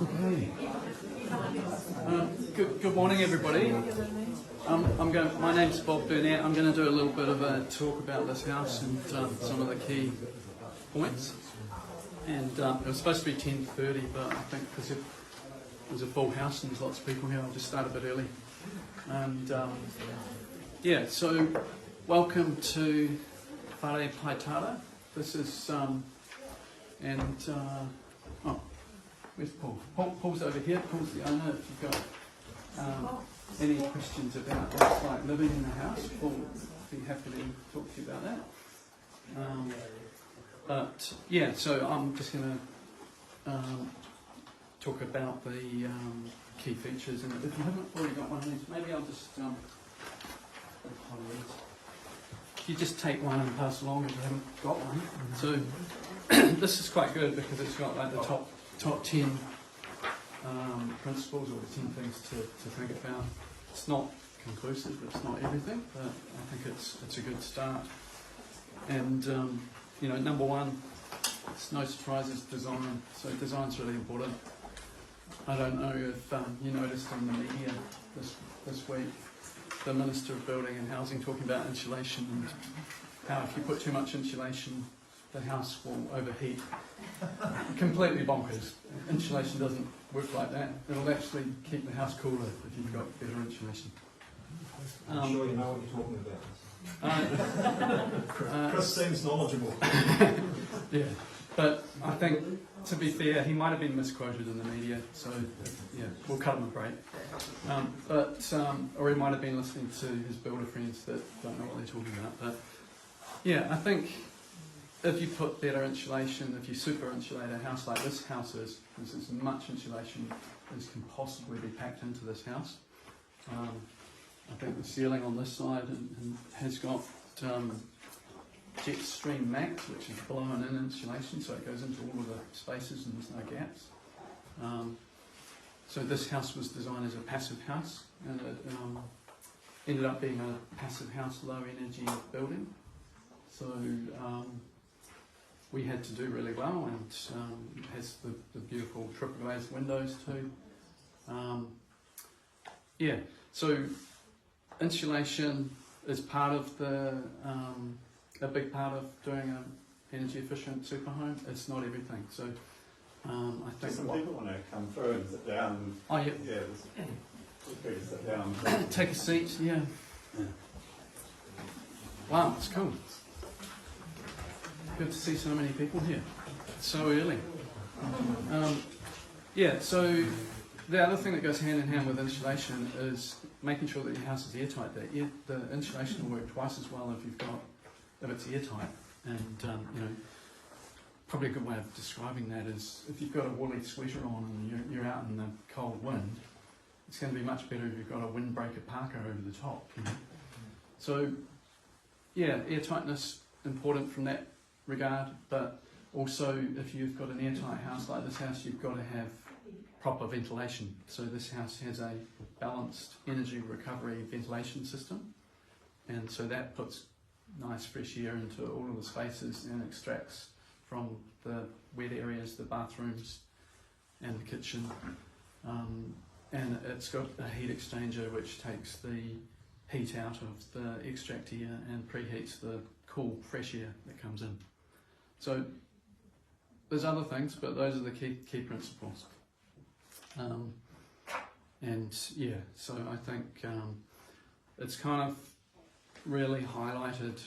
Okay. Good morning, everybody. My name's Bob Burnett. I'm going to do a little bit of a talk about this house and some of the key points. And it was supposed to be 10:30, but I think because it was a full house and there's lots of people here, I'll just start a bit early. And yeah, so welcome to Whare Paetara. This is where's Paul? Paul's over here. Paul's the owner. If you've got any questions about what it's like living in the house, Paul will be happy to talk to you about that. But yeah, so I'm just going to talk about the key features. And if you haven't already got one of these, maybe I'll just you just take one and pass along if you haven't got one. So this is quite good because it's got like the top 10 principles or 10 things to think about. It's not conclusive, it's not everything, but I think it's a good start. And number one, it's no surprises, design. So design's really important. I don't know if you noticed in the media this week, the Minister of Building and Housing talking about insulation and how if you put too much insulation, the house will overheat. Completely bonkers. Insulation doesn't work like that. It'll actually keep the house cooler if you've got better insulation. I'm sure you know what you're talking about. Chris seems knowledgeable. Yeah, but I think, to be fair, he might have been misquoted in the media, so yeah, we'll cut him a break. Or he might have been listening to his builder friends that don't know what they're talking about. But yeah, I think if you put better insulation, if you super insulate a house like this house is, there's as much insulation as can possibly be packed into this house. I think the ceiling on this side has got jet stream max, which is blown in insulation, so it goes into all of the spaces and there's no gaps. So this house was designed as a passive house, and it ended up being a passive house, low energy building. So we had to do really well, and it has the beautiful triple glazed windows too. Yeah, so insulation is part of a big part of doing an energy efficient super home. It's not everything. So I think some people want to come through and sit down. Oh yeah. Yeah, feel free to sit down. Take a seat. Yeah. Wow, it's cool. Good to see so many people here. It's so early. Yeah, so the other thing that goes hand in hand with insulation is making sure that your house is airtight. The insulation will work twice as well if it's airtight. And probably a good way of describing that is if you've got a woolly sweater on and you're out in the cold wind, it's going to be much better if you've got a windbreaker parka over the top. So yeah, airtightness important from that regard, but also if you've got an airtight house like this house, you've got to have proper ventilation. So this house has a balanced energy recovery ventilation system, and so that puts nice fresh air into all of the spaces and extracts from the wet areas, the bathrooms and the kitchen. And it's got a heat exchanger which takes the heat out of the extract air and preheats the cool fresh air that comes in. So there's other things, but those are the key principles. And yeah, so I think it's kind of really highlighted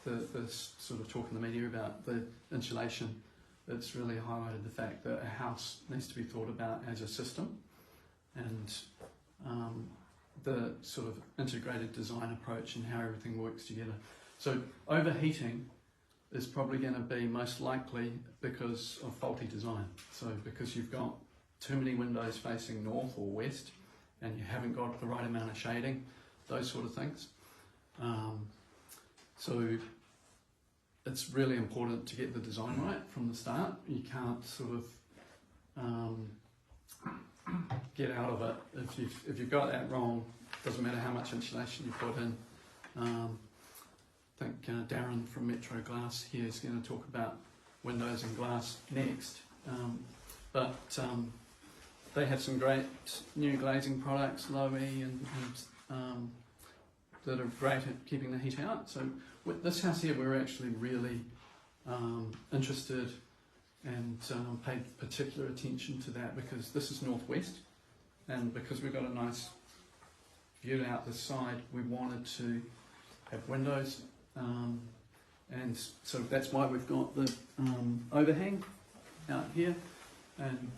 this sort of talk in the media about the insulation. It's really highlighted the fact that a house needs to be thought about as a system, and the sort of integrated design approach and how everything works together. So overheating is probably going to be most likely because of faulty design. So because you've got too many windows facing north or west and you haven't got the right amount of shading, those sort of things. So it's really important to get the design right from the start. You can't sort of get out of it if you've got that wrong. Doesn't matter how much insulation you put in. I think Darren from Metro Glass here is going to talk about windows and glass next. but they have some great new glazing products, low E, and that are great at keeping the heat out. So with this house here, we're actually really interested and paid particular attention to that because this is northwest, and because we've got a nice view out the side, we wanted to have windows, and so that's why we've got the overhang out here, and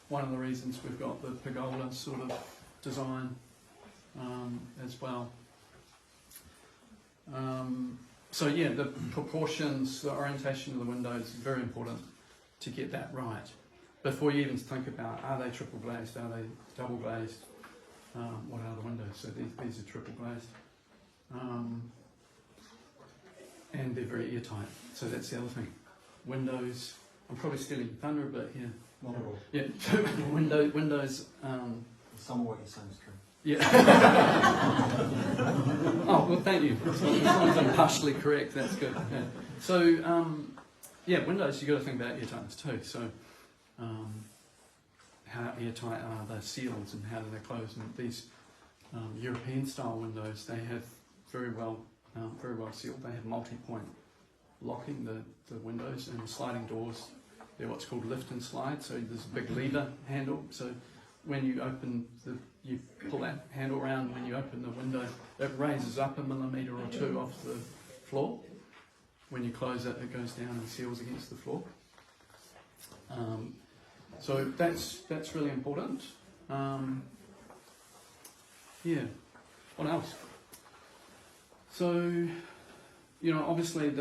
one of the reasons we've got the pergola sort of design as well. So yeah, the proportions, the orientation of the windows is very important to get that right. Before you even think about, are they triple glazed, are they double glazed, what are the windows? So these are triple glazed. And they're very airtight, so that's the other thing. Windows, I'm probably stealing thunder a bit here. Not at all. Yeah, windows. Some of what you're saying is true. Yeah. Oh, well, thank you. As long as I'm partially correct, that's good. Yeah. So, yeah, windows, you've got to think about airtightness too. So, how airtight are the seals and how do they close? And these European style windows, they have very well sealed. They have multi-point locking the windows, and the sliding doors, they're what's called lift and slide. So there's a big lever handle. So when you open you pull that handle around, when you open the window, it raises up 1 millimetre or 2 off the floor. When you close it, it goes down and seals against the floor. So that's really important. Yeah. What else? So, obviously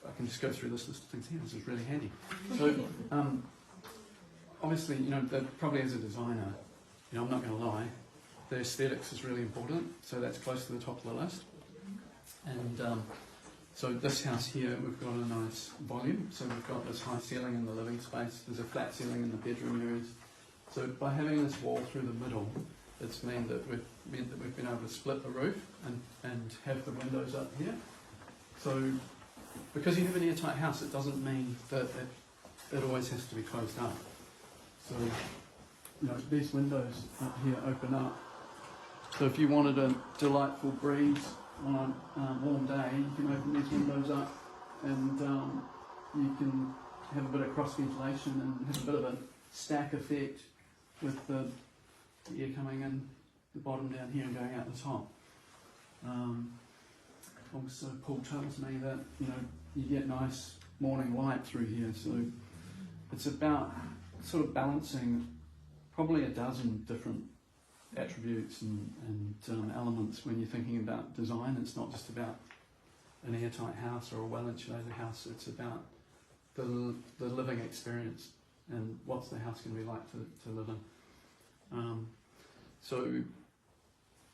I can just go through this list of things here. This is really handy. So, obviously, probably as a designer, I'm not going to lie, the aesthetics is really important. So that's close to the top of the list. And so this house here, we've got a nice volume. So we've got this high ceiling in the living space. There's a flat ceiling in the bedroom areas. So by having this wall through the middle, it's meant that we've been able to split the roof and have the windows up here. So because you have an airtight house, it doesn't mean that it always has to be closed up. So these windows up here open up. So if you wanted a delightful breeze on a warm day, you can open these windows up, and you can have a bit of cross ventilation and have a bit of a stack effect with the air coming in the bottom down here and going out the top. Also, Paul tells me that you get nice morning light through here, so it's about sort of balancing probably a dozen different attributes and elements when you're thinking about design. It's not just about an airtight house or a well-insulated house, it's about the living experience and what's the house going to be like to live in.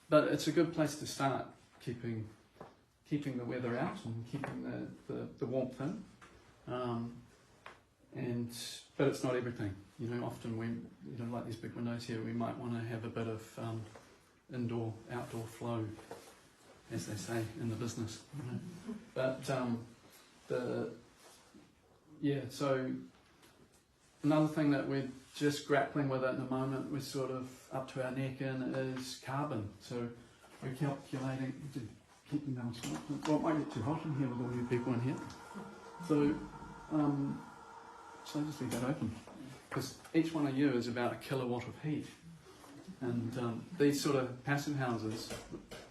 But it's a good place to start keeping the weather out and keeping the warmth in. But it's not everything. Often we, like these big windows here, we might want to have a bit of indoor-outdoor flow, as they say in the business. But so another thing that we're just grappling with at the moment, we're sort of up to our neck in, is carbon. So we're calculating to keep them down. Well, it might get too hot in here with all you people in here. So so just leave that open, because each one of you is about a kilowatt of heat. And these sort of passive houses,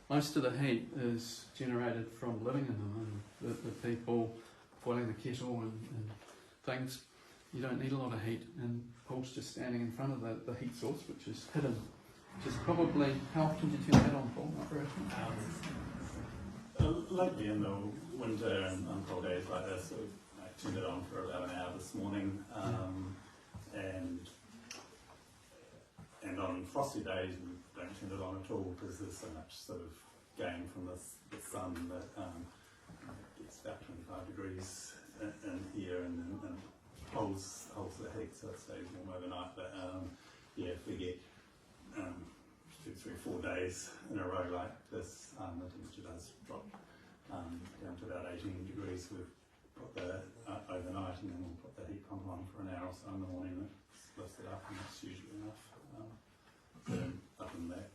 most of the heat is generated from living in them, and the people boiling the kettle and things. You don't need a lot of heat, and Paul's just standing in front of the heat source, which is hidden, which is probably, how often do you turn that on, Paul? Not very often. Lately in the winter and on cold days like this, I turned it on for about an hour this morning, and on frosty days we don't turn it on at all because there's so much sort of gain from the sun that it's about 25 degrees in here and holds the heat, so it stays warm overnight. But if we get 2, 3, 4 days in a row like this, the temperature does drop down to about 18 degrees. We've put the overnight, and then we'll put the heat pump on or so in the morning that lifts it up, and that's usually enough. But other than that,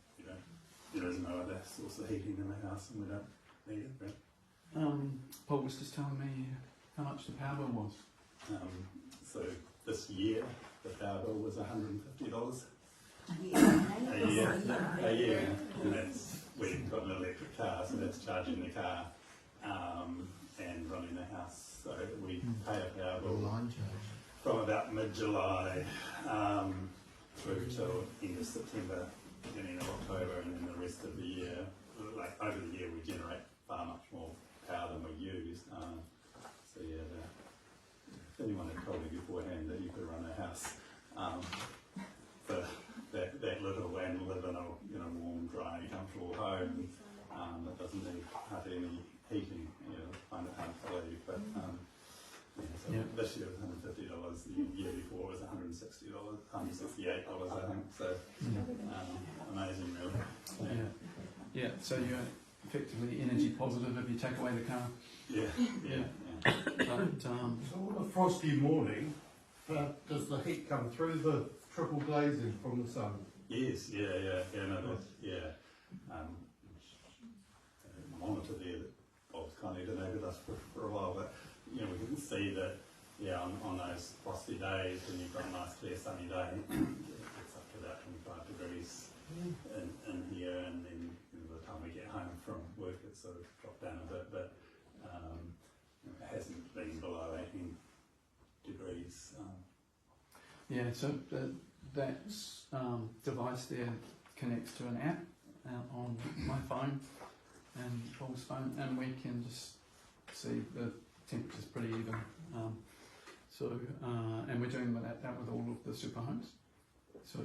there is no other source of heating in the house, and we don't need it. Right? Paul was just telling me how much the power bill was. So this year, the power bill was $150 a year, and that's we've got an electric car, so that's charging the car and running the house. So we pay a power bill from about mid-July through till end of September, beginning of October, and then the rest of the year. Like over the year, we generate far much more power than we use. So yeah, if anyone had told me beforehand that you could run a house for that little and live in a warm, dry, comfortable home that doesn't need hardly any heating, I find it hard to believe. But this year was $150. The year before was $160, $168, I think. So amazing, really. Yeah. So you're effectively energy positive if you take away the car. Yeah. But, So on a frosty morning, does the heat come through the triple glazing from the sun? Yes, monitor there that Bob's kind of donated us for a while, but we can see that on those frosty days when you've got a nice clear sunny day, it's up to about 25 degrees in here, and then by the time we get home from work it's sort of dropped down a bit, but it hasn't been below 18 degrees. So that device there connects to an app on my phone and Paul's phone, and we can just see the temperature's pretty even. And we're doing that with all of the Superhomes. So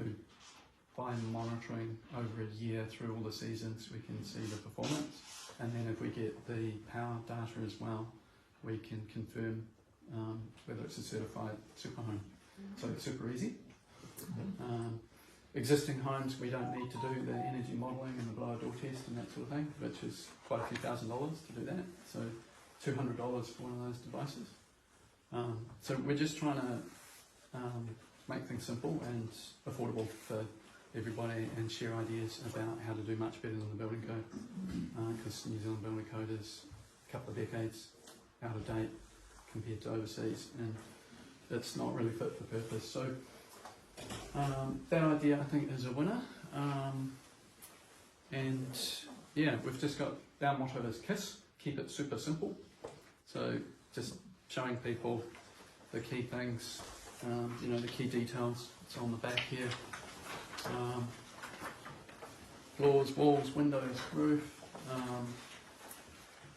by monitoring over a year through all the seasons, we can see the performance, and then if we get the power data as well, we can confirm whether it's a certified Superhome. So it's super easy. Existing homes, we don't need to do the energy modelling and the blower door test and that sort of thing, which is quite a few $1,000s to do that. So $200 for one of those devices. So we're just trying to make things simple and affordable for everybody, and share ideas about how to do much better than the building code, because New Zealand building code is a couple of decades out of date compared to overseas, and it's not really fit for purpose. So that idea, I think, is a winner. We've just got our motto is KISS, keep it super simple. So just showing people the key things, the key details. It's on the back here. Floors, walls, windows, roof,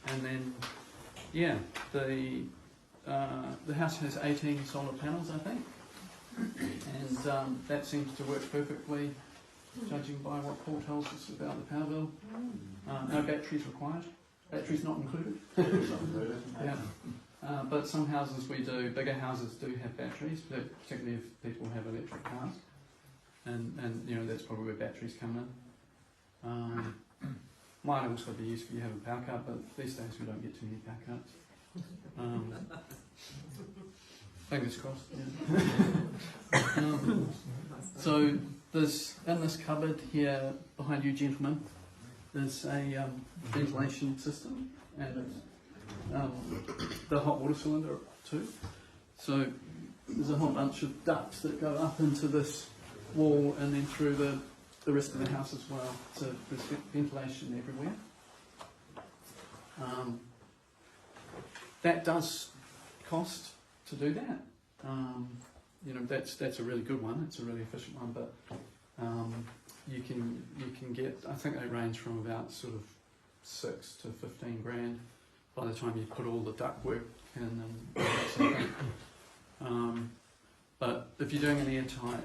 and then the house has 18 solar panels, I think, and that seems to work perfectly, judging by what Paul tells us about the power bill. No batteries required. Batteries not included. But some houses we do, bigger houses do have batteries, particularly if people have electric cars. And that's probably where batteries come in. Might also be useful if you have a power cut, but these days we don't get too many power cuts. Fingers crossed. So there's, in this cupboard here behind you gentlemen, there's a ventilation system, and it's the hot water cylinder too. So there's a whole bunch of ducts that go up into this wall and then through the rest of the house as well. So there's ventilation everywhere. That does cost to do that. That's a really good one. It's a really efficient one, but you can get, I think they range from about sort of 6 to 15 grand by the time you put all the duct work in and that sort of thing. But if you're doing an airtight,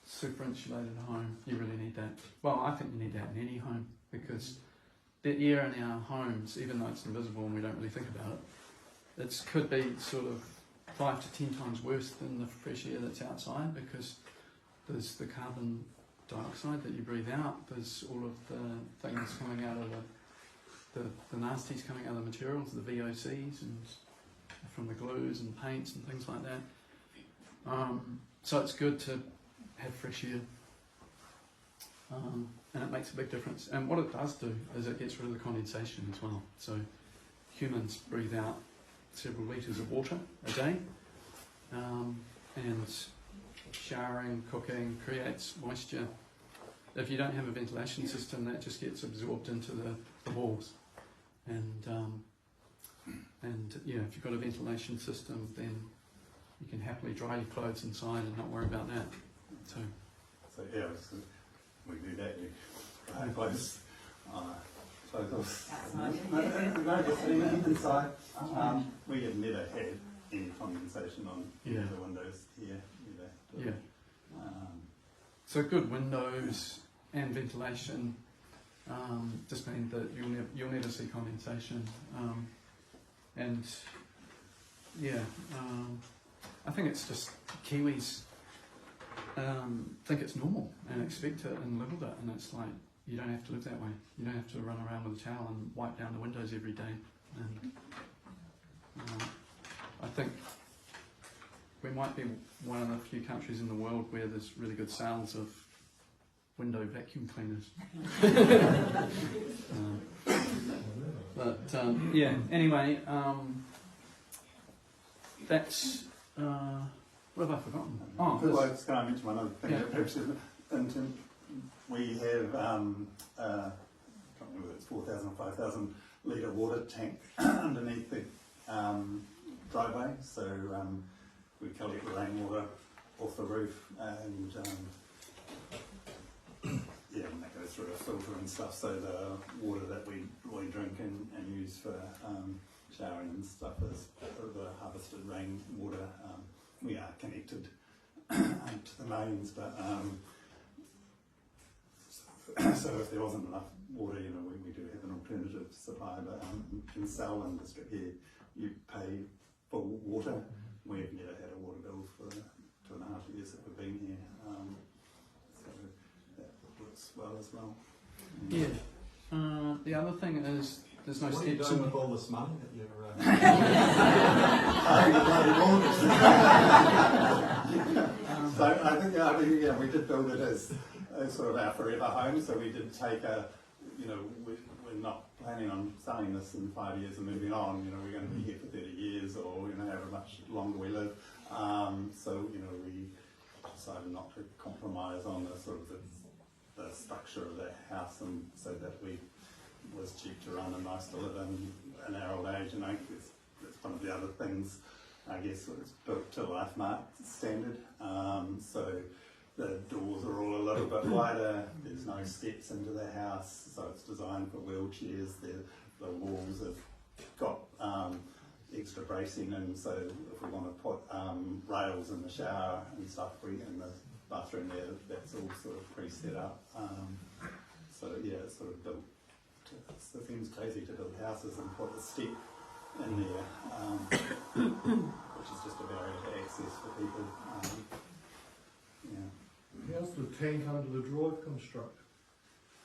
super insulated home, you really need that. Well, I think you need that in any home, because the air in our homes, even though it's invisible and we don't really think about it, it could be sort of 5 to 10 times worse than the fresh air that's outside, because there's the carbon dioxide that you breathe out, there's all of the things coming out of the nasties coming out of the materials, the VOCs and from the glues and paints and things like that. So it's good to have fresh air, and it makes a big difference. And what it does do is it gets rid of the condensation as well. So humans breathe out several litres of water a day, and showering, cooking creates moisture. If you don't have a ventilation system, that just gets absorbed into the walls. And yeah, if you've got a ventilation system, then you can happily dry your clothes inside and not worry about that. So yeah, we do that. We dry clothes. Clothes. No, just sitting inside. We have never had any condensation on any of the windows here either. Yeah. So good windows and ventilation just mean that you'll never see condensation. And yeah, I think it's just Kiwis think it's normal and expect it and live with it, and it's like you don't have to live that way. You don't have to run around with a towel and wipe down the windows every day. And I think we might be one of the few countries in the world where there's really good sales of window vacuum cleaners. But yeah, anyway, that's what have I forgotten? Oh, Well, I was going to mention one other thing. Yeah. Perhaps we have, I can't remember if it's 4,000 or 5,000 litre water tank underneath the driveway. So we collect the rainwater off the roof, and yeah, and that goes through a filter and stuff. So the water that we drink and use for showering and stuff is the harvested rainwater. We are connected to the mains, but so if there wasn't enough water, we do have an alternative supply. But in Selwyn district here, you pay for water. We've never had a water bill for the 2.5 years that we've been here, so that works well as well. yeah. The other thing is there's no What are you steps doing in. with all this money that you're So I think yeah, we did build it as sort of our forever home. So we did take we're not planning on selling this in 5 years and moving on. We're going to be here for 30 years or however much longer we live. So we decided not to compromise on the sort of the structure of the house, and so that we was cheap to run and nice to live in our old age. And I think it's one of the other things. I guess it's built to LifeMark standard, so the doors are all a little bit wider, there's no steps into the house, so it's designed for wheelchairs. The walls have got extra bracing, and so if we want to put rails in the shower and stuff, in the bathroom there, that's all sort of pre-set up. So yeah, it's sort of built it seems crazy to build houses and put a step in there, which is just a barrier to access for people. Yeah. How's the tank under the drive construct?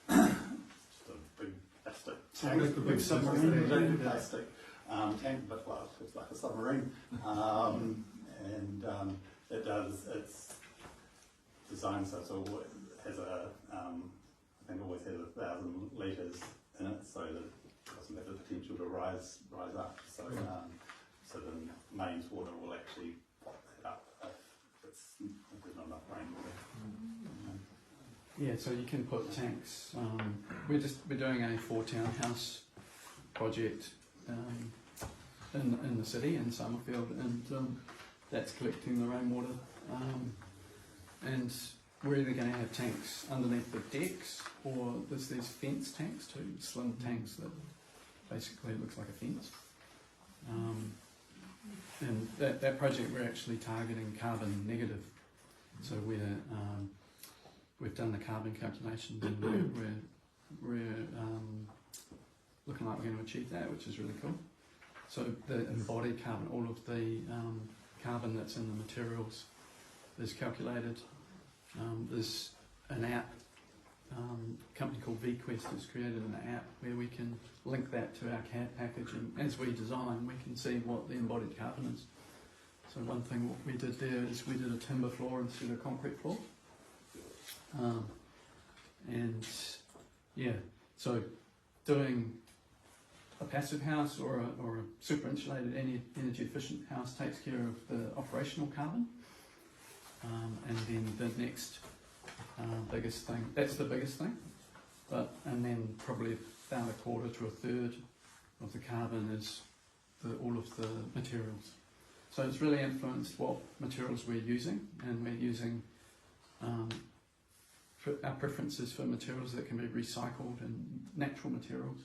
Just a big plastic tank. Like the big submarine. Big plastic tank, but well, it's like a submarine. And it's designed so it always has I think always has 1,000 litres in it, so that it doesn't have the potential to rise up. So so the mains water will actually pop that up if there's not enough rainwater. Yeah, so you can put tanks. We're doing a 4 townhouse project in the city in Summerfield, and that's collecting the rainwater. And we're either going to have tanks underneath the decks, or there's these fence tanks too, slim tanks that basically looks like a fence. And that project we're actually targeting carbon negative. So we've done the carbon calculations, and we're looking like we're going to achieve that, which is really cool. So the embodied carbon, all of the carbon that's in the materials is calculated. There's an app, a company called VQuest has created an app where we can link that to our CAD package, and as we design we can see what the embodied carbon is. So one thing what we did there is we did a timber floor instead of concrete floor. And yeah, so doing a passive house or a super insulated energy efficient house takes care of the operational carbon. And then the next biggest thing, that's the biggest thing, and then probably about a quarter to a third of the carbon is all of the materials. So it's really influenced what materials we're using, and we're using our preferences for materials that can be recycled and natural materials.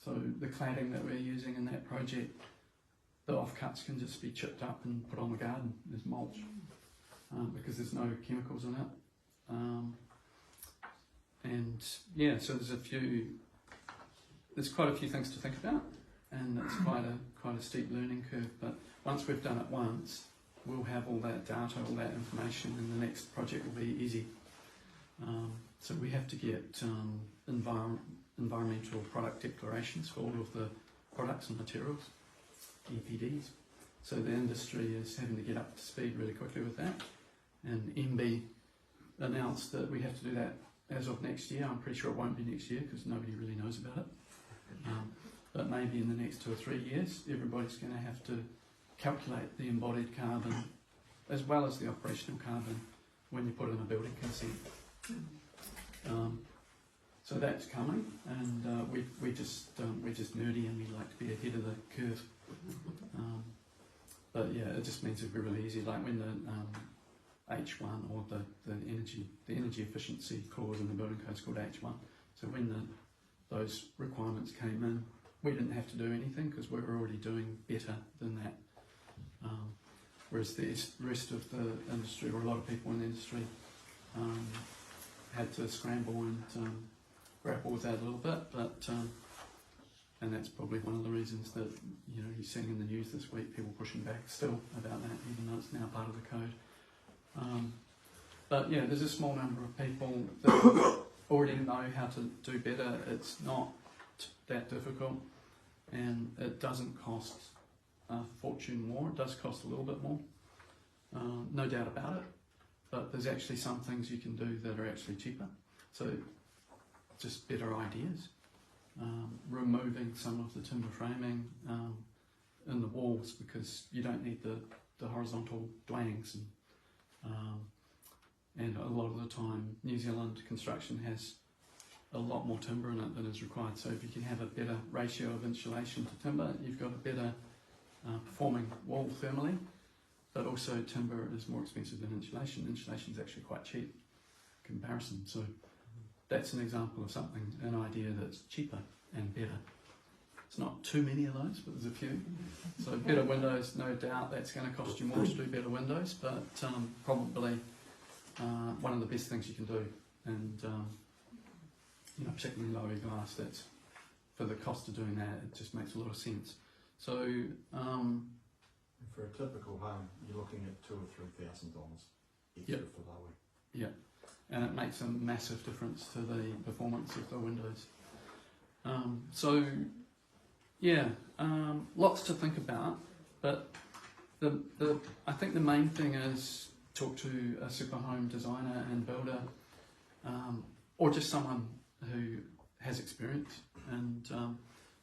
So the cladding that we're using in that project, the offcuts can just be chipped up and put on the garden as mulch, because there's no chemicals in it. And yeah, so there's quite a few things to think about, and it's quite a steep learning curve. But once we've done it once, we'll have all that data, all that information, and the next project will be easy. So we have to get environmental product declarations for all of the products and materials, EPDs. So the industry is having to get up to speed really quickly with that. And MB announced that we have to do that as of next year. I'm pretty sure it won't be next year because nobody really knows about it. But maybe in the next 2 or 3 years, everybody's going to have to calculate the embodied carbon as well as the operational carbon when you put in a building consent. So that's coming, and we're just nerdy and we like to be ahead of the curve. But yeah, it just means it'll be really easy. Like when the H1 or the energy efficiency clause in the building code is called H1. So when those requirements came in, we didn't have to do anything because we were already doing better than that. Whereas the rest of the industry, or a lot of people in the industry, had to scramble and grapple with that a little bit, but and that's probably one of the reasons that you're seeing in the news this week people pushing back still about that, even though it's now part of the code. But yeah, there's a small number of people that already know how to do better. It's not that difficult, and it doesn't cost a fortune more. It does cost a little bit more, no doubt about it. But there's actually some things you can do that are actually cheaper. So just better ideas. Removing some of the timber framing in the walls because you don't need the horizontal dwellings. And a lot of the time New Zealand construction has a lot more timber in it than is required. So if you can have a better ratio of insulation to timber, you've got a better performing wall thermally. But also timber is more expensive than insulation. Insulation is actually quite cheap in comparison. So that's an example of something, an idea that's cheaper and better. It's not too many of those, but there's a few. So better windows, no doubt that's going to cost you more to do better windows, but probably one of the best things you can do. And particularly lower glass, that's for the cost of doing that, it just makes a lot of sense. So for a typical home, you're looking at $2,000 or $3,000 extra for Lowy. Yeah, and it makes a massive difference to the performance of the windows. Lots to think about, but I think the main thing is talk to a Superhome designer and builder, or just someone who has experience, and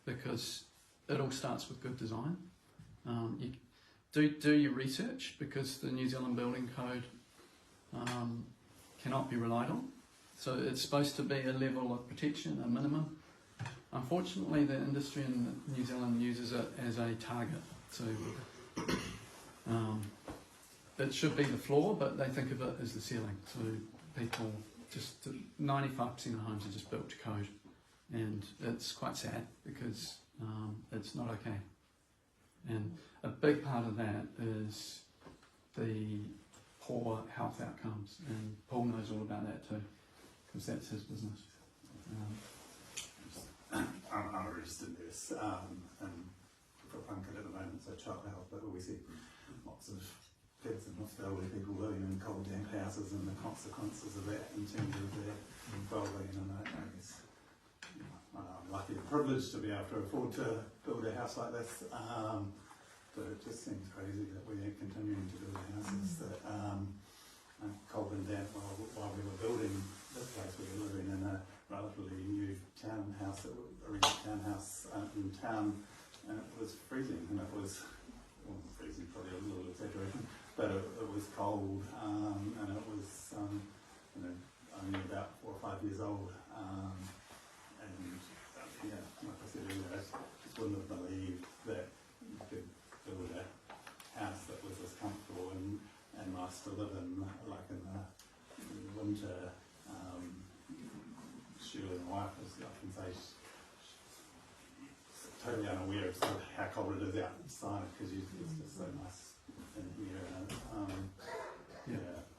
because it all starts with good design. You do your research, because the New Zealand Building Code cannot be relied on. So it's supposed to be a level of protection, a minimum. Unfortunately, the industry in New Zealand uses it as a target. So it should be the floor, but they think of it as the ceiling. So people, 95% of homes are just built to code. And it's quite sad because it's not okay. And a big part of that is the poor health outcomes, and Paul knows all about that too, because that's his business. I'm a registered nurse, and for Plunket at the moment, so child health, but we see lots of kids and elderly people living in cold, damp houses, and the consequences of that in terms of their well-being. And I guess I'm lucky and privileged to be able to afford to build a house like this. but it just seems crazy that we're continuing to build houses that cold and damp while we were building this place. We were living in a relatively new townhouse, a rented townhouse in town, and it was freezing, and it was, well, freezing, probably a little exaggeration, but it was cold, and it was, you know, only about 4 or 5 years old, and yeah, like I said earlier, I just wouldn't have believed that you could build a house that was as comfortable and nice to live in, like in the winter. Shirley, my wife, is, I can say, she's totally unaware of sort of how cold it is outside because it's just so nice in here. And,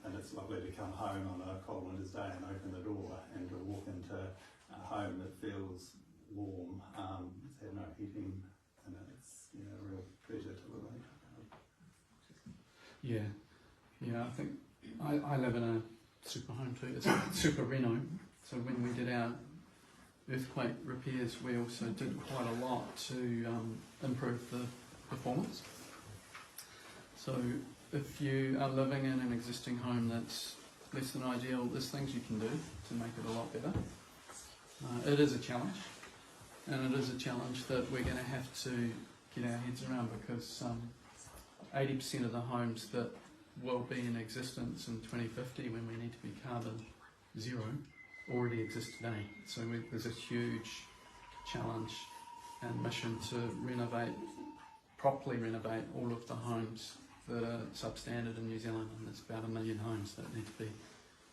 and it's lovely to come home on a cold winter's day and open the door and to walk into a home that feels warm. It's had no heating, and it's a real pleasure to live in. Yeah, I think I live in a super home too. It's a super reno. So when we did our earthquake repairs, we also did quite a lot to improve the performance. So if you are living in an existing home that's less than ideal, there's things you can do to make it a lot better. It is a challenge, and it is a challenge that we're going to have to get our heads around because 80% of the homes that will be in existence in 2050 when we need to be carbon zero already exist today. So there's a huge challenge and mission to properly renovate all of the homes that are substandard in New Zealand, and there's about 1 million homes that need to be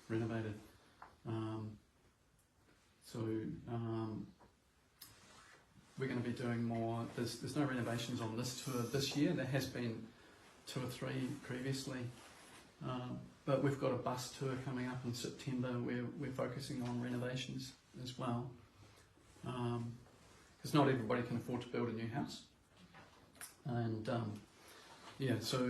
renovated. We're going to be doing more. There's no renovations on this tour this year. There has been 2 or 3 previously. But we've got a bus tour coming up in September where we're focusing on renovations as well. Because not everybody can afford to build a new house. And so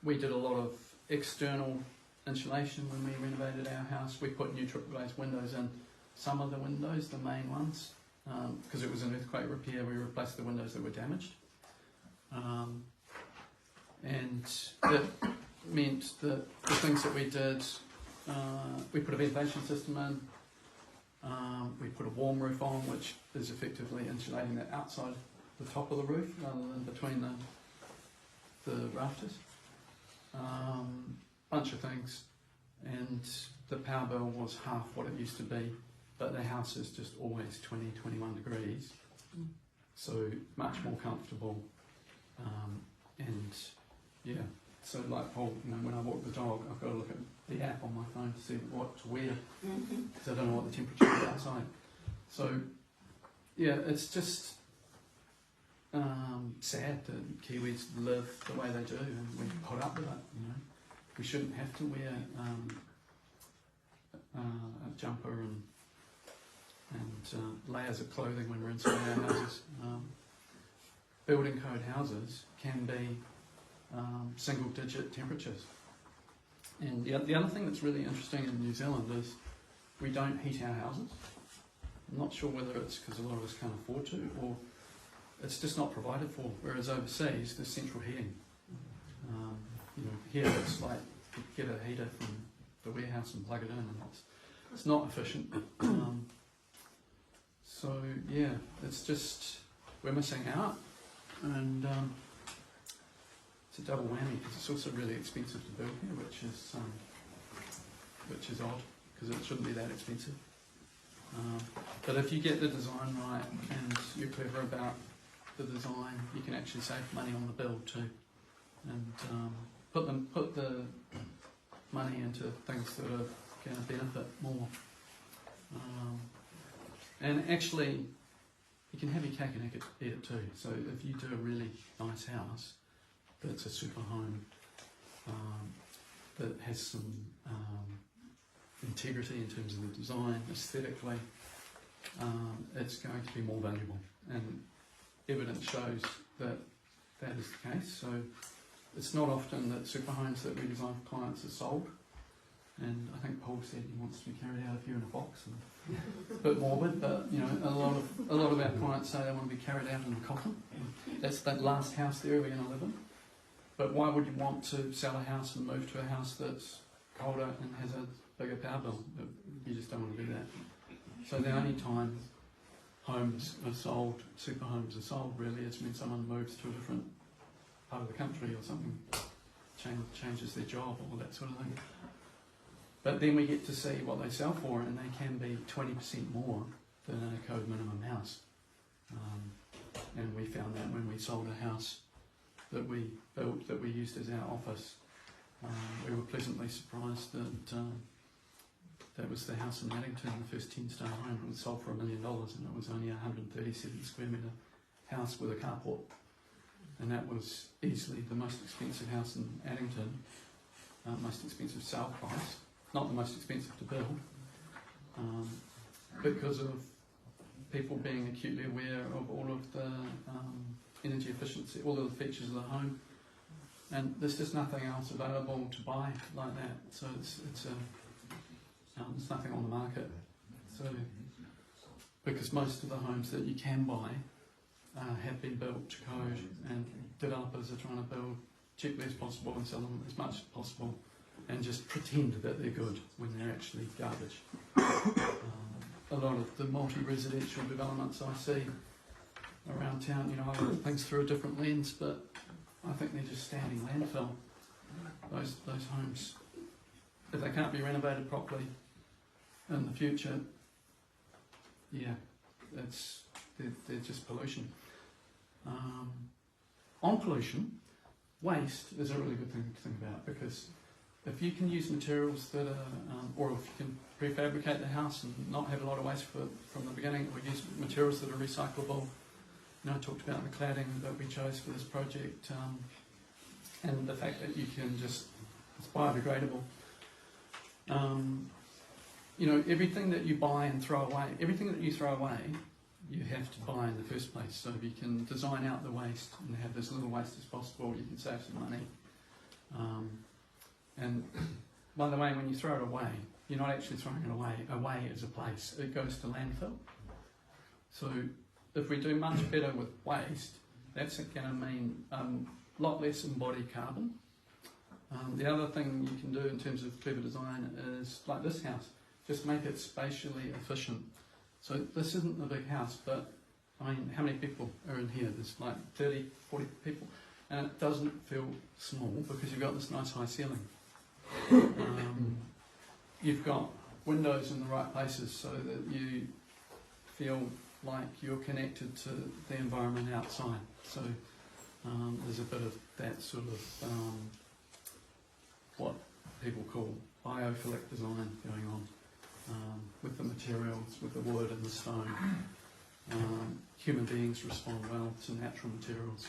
we did a lot of external insulation when we renovated our house. We put new triple glazed windows in some of the windows, the main ones. Because it was an earthquake repair, we replaced the windows that were damaged. And that meant that the things that we did, we put a ventilation system in, we put a warm roof on, which is effectively insulating the outside, the top of the roof, rather than between the rafters. Bunch of things, and the power bill was half what it used to be, but the house is just always 20, 21 degrees, so much more comfortable, and yeah, so like Paul, when I walk the dog, I've got to look at the app on my phone to see what to wear, because I don't know what the temperature is outside. So yeah, it's just sad that Kiwis live the way they do, and we put up with it. We shouldn't have to wear a jumper and layers of clothing when we're inside our houses. Building code houses can be single digit temperatures. And the other thing that's really interesting in New Zealand is we don't heat our houses. I'm not sure whether it's because a lot of us can't afford to, or it's just not provided for, whereas overseas there's central heating. Here it's like you get a heater from the warehouse and plug it in, and it's not efficient. So yeah, it's just, we're missing out, and it's a double whammy because it's also really expensive to build here, which is odd because it shouldn't be that expensive. But if you get the design right and you're clever about the design, you can actually save money on the build too, and put the money into things that are going to benefit more. And actually, you can have your cake and eat it too. So if you do a really nice house that's a super home, that has some integrity in terms of the design, aesthetically, it's going to be more valuable. And evidence shows that that is the case. So it's not often that super homes that we design for clients are sold. And I think Paul said he wants to be carried out of here in a box. And it's a bit morbid, but you know, a lot of our clients say they want to be carried out in a coffin. That's that last house there we're going to live in. But why would you want to sell a house and move to a house that's colder and has a bigger power bill? You just don't want to do that. So the only time homes are sold, super homes are sold, really, is when someone moves to a different part of the country or something, changes their job or that sort of thing. But then we get to see what they sell for, and they can be 20% more than a code minimum house. And we found that when we sold a house that we built, that we used as our office. We were pleasantly surprised that that was the house in Addington, the first 10-star home. It was sold for $1 million, and it was only a 137 square metre house with a carport. And that was easily the most expensive house in Addington, most expensive sale price, not the most expensive to build, because of people being acutely aware of all of the energy efficiency, all of the features of the home. And there's just nothing else available to buy like that. So there's nothing on the market. So because most of the homes that you can buy have been built to code, and developers are trying to build cheaply as possible and sell them as much as possible, and just pretend that they're good when they're actually garbage. A lot of the multi-residential developments I see around town, you know, I look at things through a different lens, but I think they're just standing landfill. Those homes, if they can't be renovated properly in the future, yeah, they're just pollution. On pollution, waste is a really good thing to think about, because if you can use materials that are, or if you can prefabricate the house and not have a lot of waste from the beginning, or use materials that are recyclable. You know, I talked about the cladding that we chose for this project, and the fact that you can just, it's biodegradable. You know, everything that you buy and throw away, everything that you throw away, you have to buy in the first place. So if you can design out the waste and have as little waste as possible, you can save some money. And by the way, when you throw it away, you're not actually throwing it away. Away is a place. It goes to landfill. So if we do much better with waste, that's going to mean a lot less embodied carbon. The other thing you can do in terms of clever design is, like this house, just make it spatially efficient. So this isn't a big house, but I mean, how many people are in here? There's like 30, 40 people. And it doesn't feel small because you've got this nice high ceiling. You've got windows in the right places so that you feel like you're connected to the environment outside. So there's a bit of that sort of what people call biophilic design going on with the materials, with the wood and the stone. Human beings respond well to natural materials.